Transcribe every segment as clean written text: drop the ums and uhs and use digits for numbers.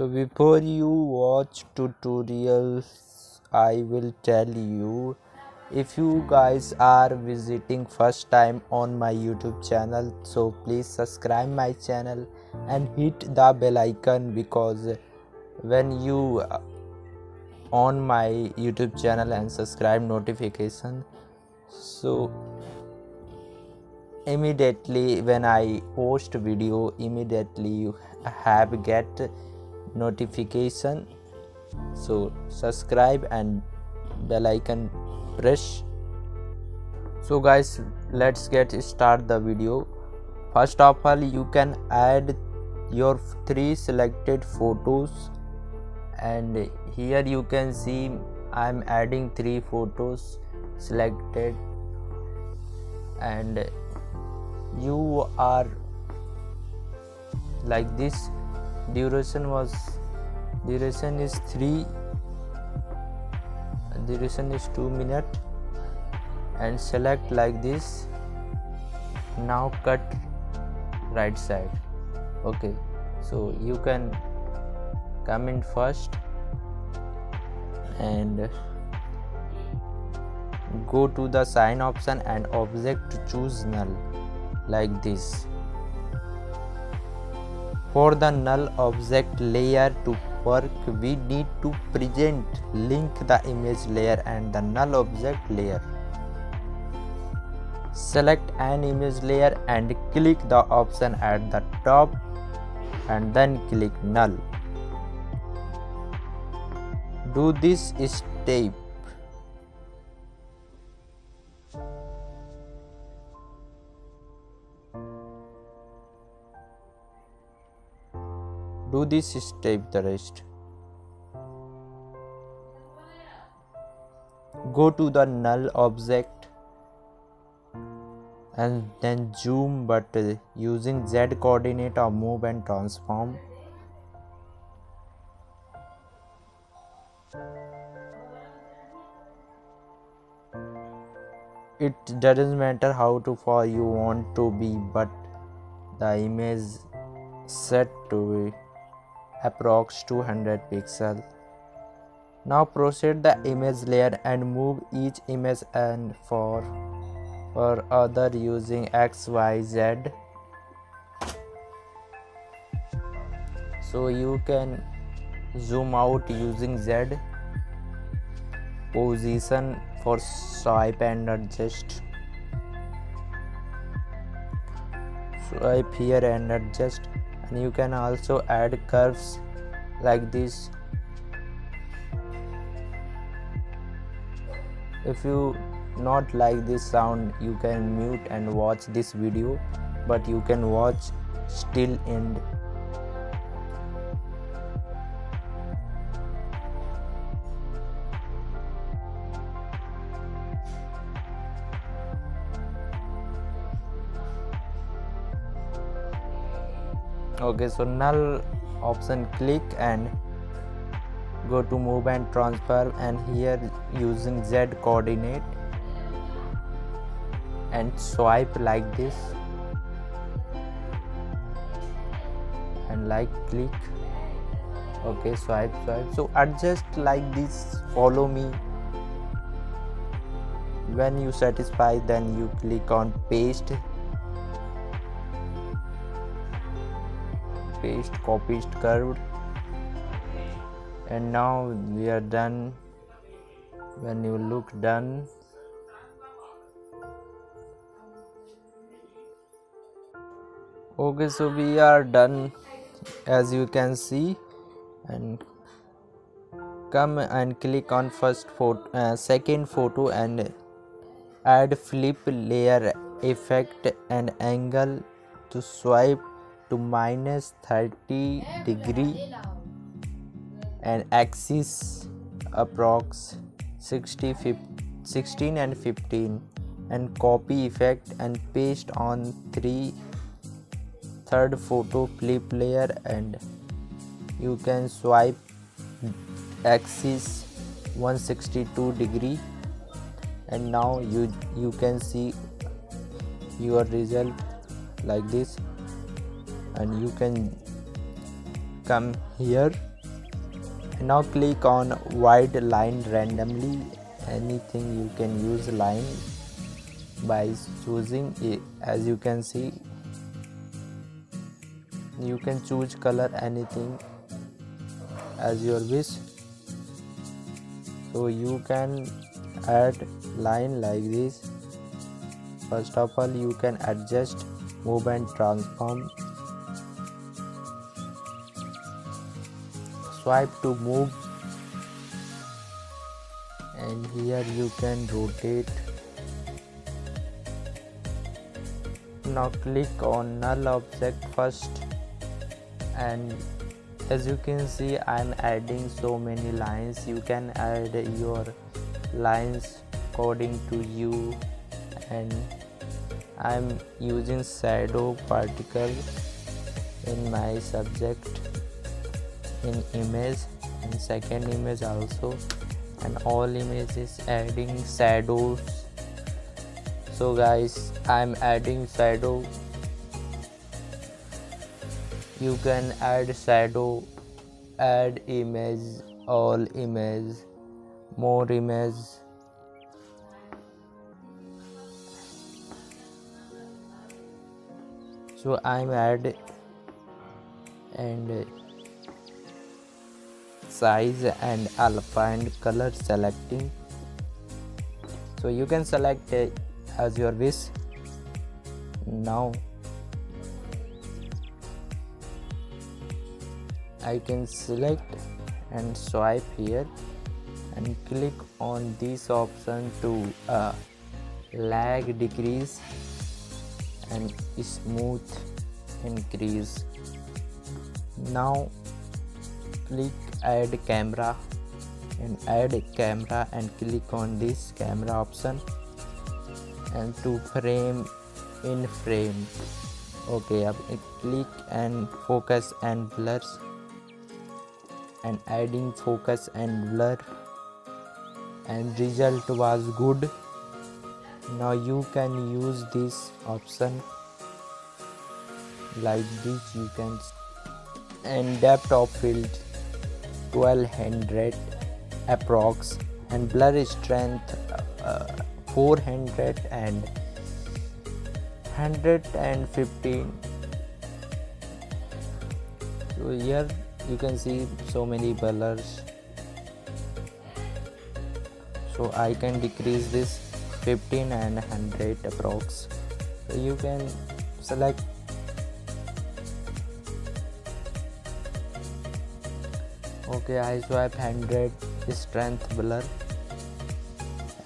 So before you watch tutorials, I will tell you, if you guys are visiting first time on my YouTube channel, so please subscribe my channel and hit the bell icon, because when you on my YouTube channel and subscribe notification, so immediately when I post video, immediately you have get notification. So subscribe and bell icon press. So guys, let's get start the video. First of all, you can add your 3 selected photos, and here you can see I'm adding 3 photos selected, and you are like this. Duration is 2 minutes, and select like this. Now cut right side. Okay, so you can come in first and go to the sign option and object, choose null like this. For the null object layer to work, we need to present link the image layer and the null object layer. Select an image layer and click the option at the top, and then click null. Do this step. Do this step, the rest. Go to the null object and then zoom, but using Z coordinate or move and transform. It doesn't matter how far you want to be, but the image set to approx 200 pixels. Now proceed the image layer and move each image and for other using X, Y, Z. So you can zoom out using Z, position for swipe and adjust, swipe here and adjust. And you can also add curves like this. If you not like this sound, you can mute and watch this video, but you can watch still end. Okay, so null option, click and go to move and transfer, and here using Z coordinate and swipe like this and like click. Okay, swipe. So adjust like this, follow me. When you satisfy, then you click on paste, copy, curved, and now we are done. When you look done, okay, so we are done, as you can see. And come and click on second photo and add flip layer effect and angle to swipe to -30 degree and axis approx 16 and 15, and copy effect and paste on third photo flip layer, and you can swipe axis 162 degree, and now you can see your result like this. And you can come here Now click on wide line randomly. Anything you can use line by choosing it. As you can see, you can choose color anything as your wish. So you can add line like this. First of all, you can adjust, move and transform. Swipe to move, and here you can rotate. Now click on null object first, and as you can see, I'm adding so many lines. You can add your lines according to you, and I'm using shadow particle in my subject, in image, in second image also, and all images adding shadows. So guys, I'm adding shadow. You can add shadow, add image, all image, more image. So I'm add and size and alpha and color selecting. So you can select as your wish. Now I can select and swipe here and click on this option to lag decrease and smooth increase. Now click add camera and add a camera and click on this camera option and to frame in frame. Okay, click and focus and blurs and adding focus and blur, and result was good. Now you can use this option like this. You can, and depth of field 1200 approx, and blur strength 400 and 115. So here you can see so many blurs. So I can decrease this 15 and 100 approx. So you can select. Okay, I swipe 100 strength blur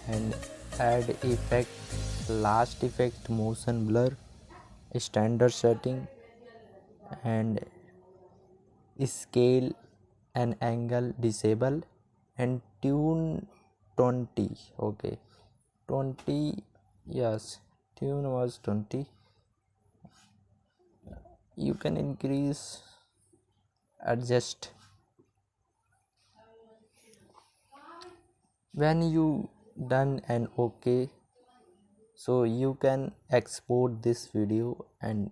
and add effect, last effect motion blur, standard setting, and scale and angle disable, and tune 20. Okay, 20, yes, tune was 20. You can increase, adjust. When you done and okay, so you can export this video and